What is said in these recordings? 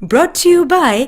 Brought to you by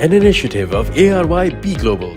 an initiative of ARY B Global.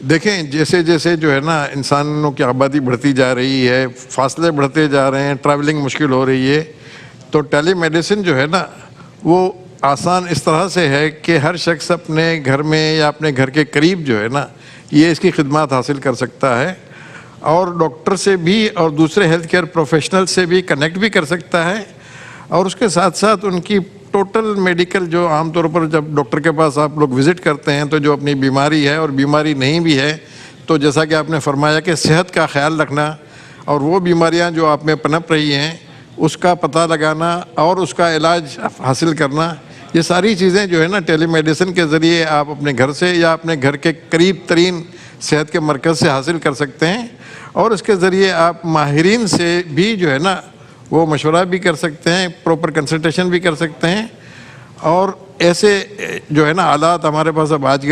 دیکھیں جیسے جیسے جو ہے نا انسانوں کی آبادی بڑھتی جا رہی ہے، فاصلے بڑھتے جا رہے ہیں، ٹریولنگ مشکل ہو رہی ہے، تو ٹیلی میڈیسن جو ہے نا وہ آسان اس طرح سے ہے کہ ہر شخص اپنے گھر میں یا اپنے گھر کے قریب جو ہے نا یہ اس کی خدمات حاصل کر سکتا ہے، اور ڈاکٹر سے بھی اور دوسرے ہیلتھ کیئر پروفیشنل سے بھی کنیکٹ بھی کر سکتا ہے، اور اس کے ساتھ ساتھ ان کی ٹوٹل میڈیکل جو عام طور پر جب ڈاکٹر کے پاس آپ لوگ وزٹ کرتے ہیں تو جو اپنی بیماری ہے اور بیماری نہیں بھی ہے تو جیسا کہ آپ نے فرمایا کہ صحت کا خیال رکھنا اور وہ بیماریاں جو آپ میں پنپ رہی ہیں اس کا پتہ لگانا اور اس کا علاج حاصل کرنا، یہ ساری چیزیں جو ہے نا ٹیلی میڈیسن کے ذریعے آپ اپنے گھر سے یا اپنے گھر کے قریب ترین صحت کے مرکز سے حاصل کر سکتے ہیں، اور اس کے ذریعے آپ ماہرین سے بھی جو ہے نا وہ مشورہ بھی کر سکتے ہیں، پراپر کنسلٹیشن بھی کر سکتے ہیں، اور ایسے جو ہے نا آلات ہمارے پاس اب آج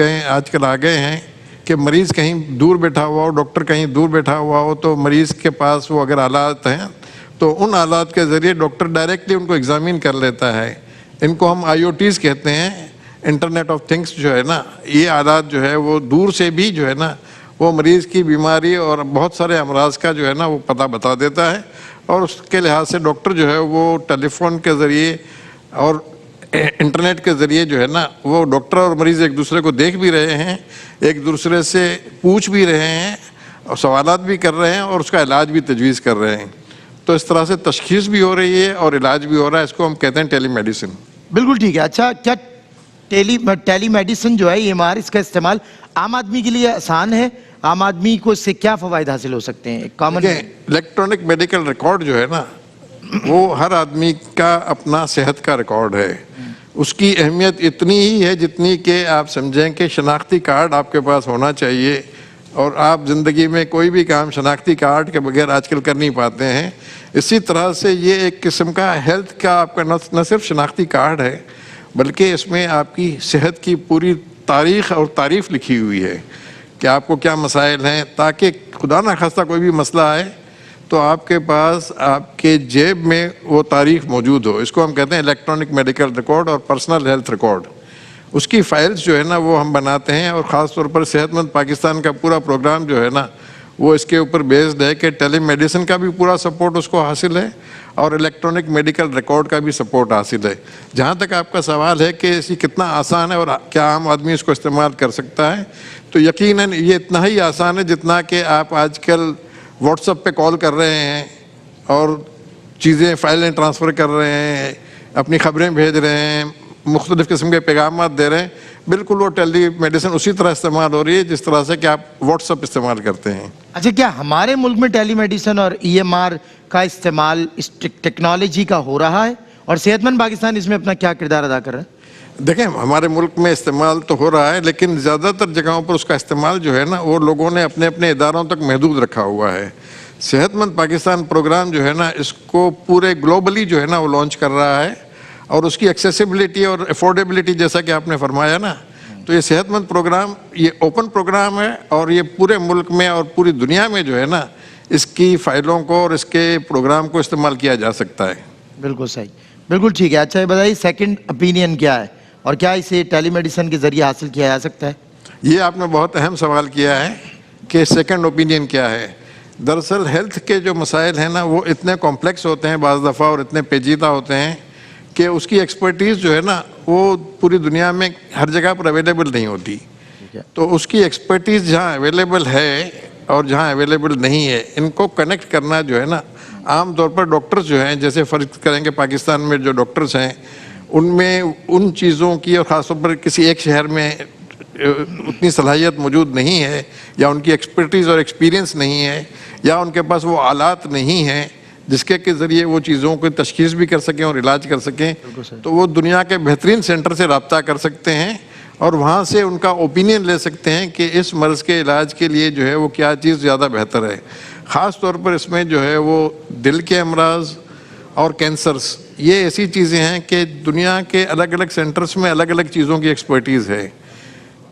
کل آ گئے ہیں کہ مریض کہیں دور بیٹھا ہوا ہو، ڈاکٹر کہیں دور بیٹھا ہوا ہو تو مریض کے پاس وہ اگر آلات ہیں تو ان آلات کے ذریعے ڈاکٹر ڈائریکٹلی ان کو ایگزامین کر لیتا ہے۔ ان کو ہم IoTs کہتے ہیں، انٹرنیٹ آف تھنگس جو ہے نا، یہ آلات جو ہے وہ دور سے بھی جو ہے نا وہ مریض کی بیماری اور بہت سارے امراض کا جو ہے نا وہ پتہ بتا دیتا ہے، اور اس کے لحاظ سے ڈاکٹر جو ہے وہ ٹیلی فون کے ذریعے اور انٹرنیٹ کے ذریعے جو ہے نا وہ ڈاکٹر اور مریض ایک دوسرے کو دیکھ بھی رہے ہیں، ایک دوسرے سے پوچھ بھی رہے ہیں اور سوالات بھی کر رہے ہیں اور اس کا علاج بھی تجویز کر رہے ہیں، تو اس طرح سے تشخیص بھی ہو رہی ہے اور علاج بھی ہو رہا ہے، اس کو ہم کہتے ہیں ٹیلی میڈیسن۔ بالکل ٹھیک ہے۔ اچھا، کیا ٹیلی میڈیسن جو ہے یہ اس کا استعمال عام آدمی کے لیے آسان ہے؟ عام آدمی کو اس سے کیا فوائد حاصل ہو سکتے ہیں؟ الیکٹرانک میڈیکل ریکارڈ جو ہے نا وہ ہر آدمی کا اپنا صحت کا ریکارڈ ہے، اس کی اہمیت اتنی ہی ہے جتنی کہ آپ سمجھیں کہ شناختی کارڈ آپ کے پاس ہونا چاہیے، اور آپ زندگی میں کوئی بھی کام شناختی کارڈ کے بغیر آج کل کر نہیں پاتے ہیں، اسی طرح سے یہ ایک قسم کا ہیلتھ کا آپ کا نہ صرف شناختی کارڈ ہے بلکہ اس میں آپ کی صحت کی پوری تاریخ اور تعریف لکھی ہوئی ہے کہ آپ کو کیا مسائل ہیں، تاکہ خدا نہ خواستہ کوئی بھی مسئلہ آئے تو آپ کے پاس آپ کے جیب میں وہ تاریخ موجود ہو۔ اس کو ہم کہتے ہیں الیکٹرانک میڈیکل ریکارڈ اور پرسنل ہیلتھ ریکارڈ۔ اس کی فائلز جو ہے نا وہ ہم بناتے ہیں، اور خاص طور پر صحت مند پاکستان کا پورا پروگرام جو ہے نا وہ اس کے اوپر بیسڈ ہے کہ ٹیلی میڈیسن کا بھی پورا سپورٹ اس کو حاصل ہے اور الیکٹرانک میڈیکل ریکارڈ کا بھی سپورٹ حاصل ہے۔ جہاں تک آپ کا سوال ہے کہ یہ کتنا آسان ہے اور کیا عام آدمی اس کو استعمال کر سکتا ہے، تو یقیناً یہ اتنا ہی آسان ہے جتنا کہ آپ آج کل واٹس ایپ پہ کال کر رہے ہیں اور چیزیں فائلیں ٹرانسفر کر رہے ہیں، اپنی خبریں بھیج رہے ہیں، مختلف قسم کے پیغامات دے رہے ہیں، بالکل وہ ٹیلی میڈیسن اسی طرح استعمال ہو رہی ہے جس طرح سے کہ آپ واٹس ایپ استعمال کرتے ہیں۔ اچھا، کیا ہمارے ملک میں ٹیلی میڈیسن اور EMR کا استعمال اس ٹیکنالوجی کا ہو رہا ہے، اور صحت مند پاکستان اس میں اپنا کیا کردار ادا کر رہا ہے؟ دیکھیں ہمارے ملک میں استعمال تو ہو رہا ہے، لیکن زیادہ تر جگہوں پر اس کا استعمال جو ہے نا وہ لوگوں نے اپنے اپنے اداروں تک محدود رکھا ہوا ہے۔ صحت مند پاکستان پروگرام جو ہے نا اس کو پورے گلوبلی جو ہے نا وہ لانچ کر رہا ہے، اور اس کی ایکسیسیبلٹی اور افورڈیبلٹی جیسا کہ آپ نے فرمایا نا، تو یہ صحت مند پروگرام یہ اوپن پروگرام ہے، اور یہ پورے ملک میں اور پوری دنیا میں جو ہے نا اس کی فائلوں کو اور اس کے پروگرام کو استعمال کیا جا سکتا ہے۔ بالکل صحیح، بالکل ٹھیک ہے۔ اچھا یہ بتائیے سیکنڈ اوپینین کیا ہے، اور کیا اسے ٹیلی میڈیسن کے ذریعے حاصل کیا جا سکتا ہے؟ یہ آپ نے بہت اہم سوال کیا ہے کہ سیکنڈ اوپینین کیا ہے۔ دراصل ہیلتھ کے جو مسائل ہیں نا وہ اتنے کمپلیکس ہوتے ہیں بعض دفعہ اور اتنے پیچیدہ ہوتے ہیں کہ اس کی ایکسپرٹیز جو ہے نا وہ پوری دنیا میں ہر جگہ پر اویلیبل نہیں ہوتی، تو اس کی ایکسپرٹیز جہاں اویلیبل ہے اور جہاں اویلیبل نہیں ہے ان کو کنیکٹ کرنا جو ہے نا عام طور پر ڈاکٹرز جو ہیں، جیسے فرض کریں کہ پاکستان میں جو ڈاکٹرز ہیں ان میں ان چیزوں کی، اور خاص طور پر کسی ایک شہر میں اتنی صلاحیت موجود نہیں ہے، یا ان کی ایکسپرٹیز اور ایکسپیرینس نہیں ہے، یا ان کے پاس وہ آلات نہیں ہیں جس کے ذریعے وہ چیزوں کو تشخیص بھی کر سکیں اور علاج کر سکیں، تو وہ دنیا کے بہترین سینٹر سے رابطہ کر سکتے ہیں اور وہاں سے ان کا اوپینین لے سکتے ہیں کہ اس مرض کے علاج کے لیے جو ہے وہ کیا چیز زیادہ بہتر ہے۔ خاص طور پر اس میں جو ہے وہ دل کے امراض اور کینسرز، یہ ایسی چیزیں ہیں کہ دنیا کے الگ الگ سینٹرز میں الگ الگ چیزوں کی ایکسپرٹیز ہے،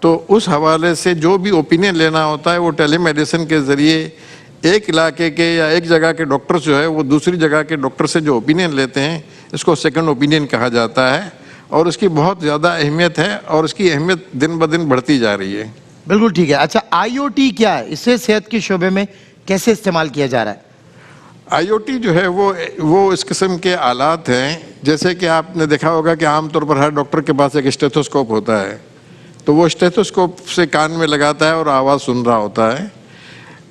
تو اس حوالے سے جو بھی اوپینین لینا ہوتا ہے وہ ٹیلی میڈیسن کے ذریعے ایک علاقے کے یا ایک جگہ کے ڈاکٹر جو ہے وہ دوسری جگہ کے ڈاکٹر سے جو اوپینین لیتے ہیں اس کو سیکنڈ اوپینین کہا جاتا ہے، اور اس کی بہت زیادہ اہمیت ہے اور اس کی اہمیت دن بدن بڑھتی جا رہی ہے۔ بالکل ٹھیک ہے. اچھا آئی او ٹی کیا ہے, اسے صحت کے شعبے میں کیسے استعمال کیا جا رہا ہے؟ آئی او ٹی جو ہے وہ اس قسم کے آلات ہیں, جیسے کہ آپ نے دیکھا ہوگا کہ عام طور پر ہر ڈاکٹر کے پاس ایک اسٹیتھوسکوپ ہوتا ہے, تو وہ اسٹیتھوسکوپ سے کان میں لگاتا ہے اور آواز سن رہا ہوتا ہے.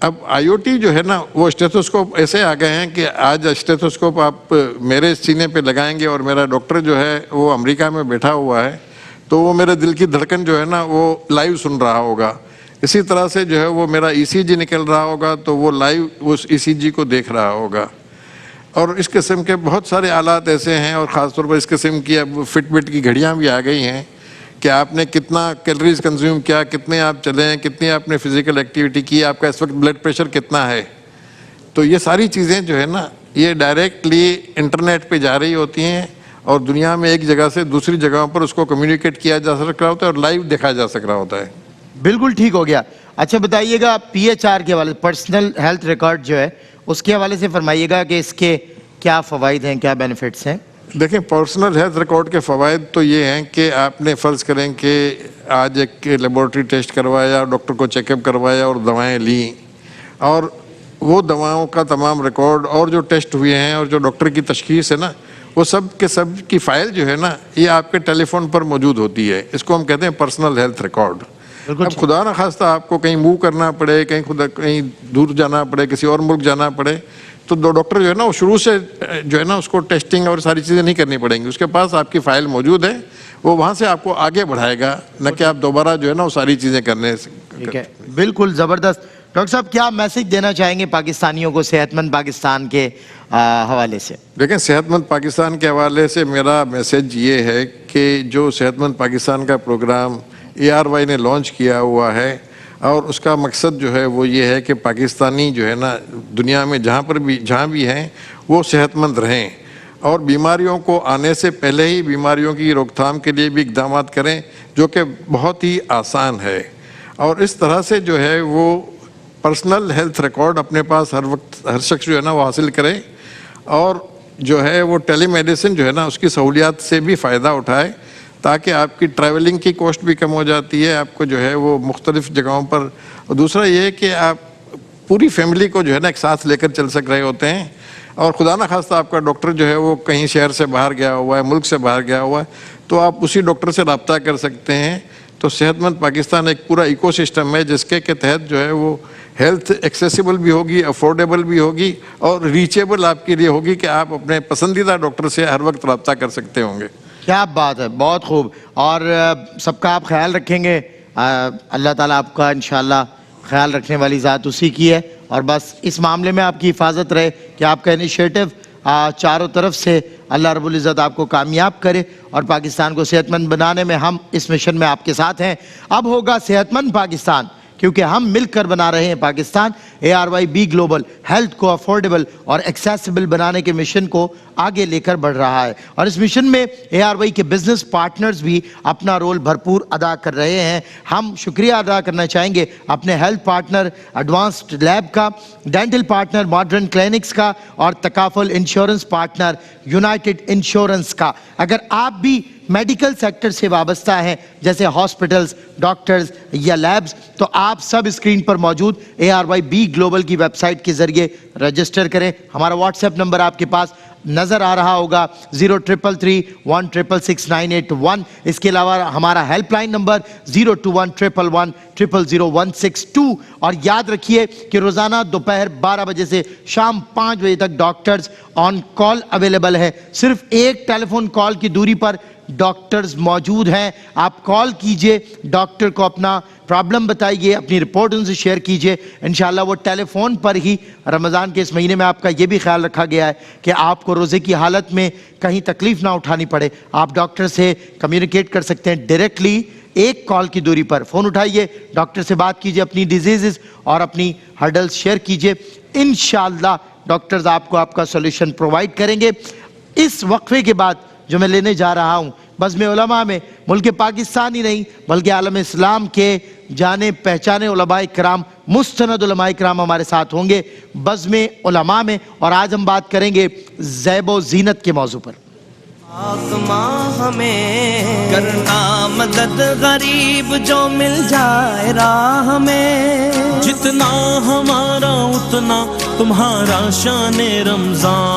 اب آئی او ٹی جو ہے نا, وہ اسٹیتھوسکوپ ایسے آ گئے ہیں کہ آج اسٹیتھوسکوپ آپ میرے سینے پہ لگائیں گے اور میرا ڈاکٹر جو ہے وہ امریکہ میں بیٹھا ہوا ہے, تو وہ میرے دل کی دھڑکن جو ہے نا وہ لائیو سن رہا ہوگا. اسی طرح سے جو ہے وہ میرا ای سی جی نکل رہا ہوگا تو وہ لائیو اس ای سی جی کو دیکھ رہا ہوگا. اور اس قسم کے بہت سارے آلات ایسے ہیں, اور خاص طور پر اس قسم کی اب فٹ بٹ کی گھڑیاں بھی آ گئی ہیں کہ آپ نے کتنا کیلریز کنزیوم کیا, کتنے آپ چلے ہیں, کتنی آپ نے فزیکل ایکٹیویٹی کی, آپ کا اس وقت بلڈ پریشر کتنا ہے. تو یہ ساری چیزیں جو ہے نا یہ ڈائریکٹلی انٹرنیٹ پہ جا رہی ہوتی ہیں, اور دنیا میں ایک جگہ سے دوسری جگہوں پر اس کو کمیونیکیٹ کیا جا سک رہا ہوتا ہے اور لائیو دیکھا جا سک رہا ہوتا ہے. بالکل ٹھیک ہو گیا. اچھا بتائیے گا پی ایچ آر کے حوالے, پرسنل ہیلتھ ریکارڈ جو ہے اس کے حوالے سے فرمائیے گا کہ اس کے کیا فوائد ہیں, کیا بینیفٹس ہیں؟ دیکھیں, پرسنل ہیلتھ ریکارڈ کے فوائد تو یہ ہیں کہ آپ نے فرض کریں کہ آج ایک لیبورٹری ٹیسٹ کروایا, ڈاکٹر کو چیک اپ کروایا اور دوائیں لیں, اور وہ دواؤں کا تمام ریکارڈ اور جو ٹیسٹ ہوئے ہیں اور جو ڈاکٹر کی تشخیص ہے نا, وہ سب کے سب کی فائل جو ہے نا یہ آپ کے ٹیلی فون پر موجود ہوتی ہے. اس کو ہم کہتے ہیں پرسنل ہیلتھ ریکارڈ. اب خدا نخواستہ آپ کو کہیں موو کرنا پڑے, کہیں دور جانا پڑے, کسی اور ملک جانا پڑے, تو دو ڈاکٹر جو ہے نا وہ شروع سے جو ہے نا اس کو ٹیسٹنگ اور ساری چیزیں نہیں کرنی پڑیں گی. اس کے پاس آپ کی فائل موجود ہے, وہ وہاں سے آپ کو آگے بڑھائے گا, نہ کہ آپ دوبارہ جو ہے نا وہ ساری چیزیں کرنے. ٹھیک ہے, بالکل زبردست. ڈاکٹر صاحب کیا میسج دینا چاہیں گے پاکستانیوں کو صحت مند پاکستان کے حوالے سے؟ دیکھیں, صحت مند پاکستان کے حوالے سے میرا میسج یہ ہے کہ جو صحت مند پاکستان کا پروگرام اے آر وائی نے لانچ کیا ہوا ہے, اور اس کا مقصد جو ہے وہ یہ ہے کہ پاکستانی جو ہے نا دنیا میں جہاں بھی ہیں وہ صحت مند رہیں, اور بیماریوں کو آنے سے پہلے ہی بیماریوں کی روک تھام کے لیے بھی اقدامات کریں, جو کہ بہت ہی آسان ہے. اور اس طرح سے جو ہے وہ پرسنل ہیلتھ ریکارڈ اپنے پاس ہر وقت ہر شخص جو ہے نا وہ حاصل کرے, اور جو ہے وہ ٹیلی میڈیسن جو ہے نا اس کی سہولیات سے بھی فائدہ اٹھائے, تاکہ آپ کی ٹریولنگ کی کاسٹ بھی کم ہو جاتی ہے, آپ کو جو ہے وہ مختلف جگہوں پر. اور دوسرا یہ ہے کہ آپ پوری فیملی کو جو ہے نا ایک ساتھ لے کر چل سک رہے ہوتے ہیں, اور خدا نہ خواستہ آپ کا ڈاکٹر جو ہے وہ کہیں شہر سے باہر گیا ہوا ہے, ملک سے باہر گیا ہوا ہے, تو آپ اسی ڈاکٹر سے رابطہ کر سکتے ہیں. تو صحت مند پاکستان ایک پورا ایکو سسٹم ہے جس کے تحت جو ہے وہ ہیلتھ ایکسیسیبل بھی ہوگی, افورڈیبل بھی ہوگی, اور ریچیبل آپ کے لیے ہوگی کہ آپ اپنے پسندیدہ ڈاکٹر سے ہر وقت رابطہ کر سکتے ہوں گے. کیا بات ہے, بہت خوب. اور سب کا آپ خیال رکھیں گے, اللہ تعالیٰ آپ کا انشاءاللہ خیال رکھنے والی ذات اسی کی ہے, اور بس اس معاملے میں آپ کی حفاظت رہے کہ آپ کا انیشیٹو چاروں طرف سے اللہ رب العزت آپ کو کامیاب کرے, اور پاکستان کو صحت مند بنانے میں ہم اس مشن میں آپ کے ساتھ ہیں. اب ہوگا صحت مند پاکستان, کیونکہ ہم مل کر بنا رہے ہیں پاکستان. اے آر وائی بی گلوبل ہیلتھ کو افورڈیبل اور ایکسیسیبل بنانے کے مشن کو آگے لے کر بڑھ رہا ہے, اور اس مشن میں اے آر وائی کے بزنس پارٹنرز بھی اپنا رول بھرپور ادا کر رہے ہیں. ہم شکریہ ادا کرنا چاہیں گے اپنے ہیلتھ پارٹنر ایڈوانسڈ لیب کا, ڈینٹل پارٹنر ماڈرن کلینکس کا, اور تکافل انشورنس پارٹنر یونائٹڈ انشورنس کا. اگر آپ بھی میڈیکل سیکٹر سے وابستہ ہیں, جیسے ہاسپٹلز, ڈاکٹرز یا لیبز, تو آپ سب اسکرین پر موجود اے آر وائی بی گلوبل کی ویب سائٹ کے ذریعے رجسٹر کریں. ہمارا واٹس ایپ نمبر آپ کے پاس نظر آ رہا ہوگا 0333166691. اس کے علاوہ ہمارا ہیلپ لائن نمبر 021111000162. اور یاد رکھیے کہ روزانہ دوپہر 12 بجے سے شام 5 بجے تک ڈاکٹرز آن کال اویلیبل ہے. صرف ایک ٹیلی فون کال کی دوری پر ڈاکٹرز موجود ہیں. آپ کال کیجئے, ڈاکٹر کو اپنا پرابلم بتائیے, اپنی رپورٹ ان سے شیئر کیجئے. انشاءاللہ وہ ٹیلی فون پر ہی, رمضان کے اس مہینے میں آپ کا یہ بھی خیال رکھا گیا ہے کہ آپ کو روزے کی حالت میں کہیں تکلیف نہ اٹھانی پڑے, آپ ڈاکٹر سے کمیونیکیٹ کر سکتے ہیں ڈائریکٹلی. ایک کال کی دوری پر فون اٹھائیے, ڈاکٹر سے بات کیجئے, اپنی ڈیزیزز اور اپنی ہرڈلز شیئر کیجئے. انشاءاللہ ڈاکٹرز آپ کو آپ کا سولوشن پرووائڈ کریں گے. اس وقفے کے بعد جو میں لینے جا رہا ہوں, بزم علماء میں ملک پاکستان ہی نہیں بلکہ عالم اسلام کے جانے پہچانے علماء کرام, مستند علماء کرام ہمارے ساتھ ہوں گے بزم علماء میں. اور آج ہم بات کریں گے زیب و زینت کے موضوع پر. ماں ہمیں کرنا مدد غریب جو مل جائے راہ میں جتنا ہمارا اتنا تمہارا شان رمضان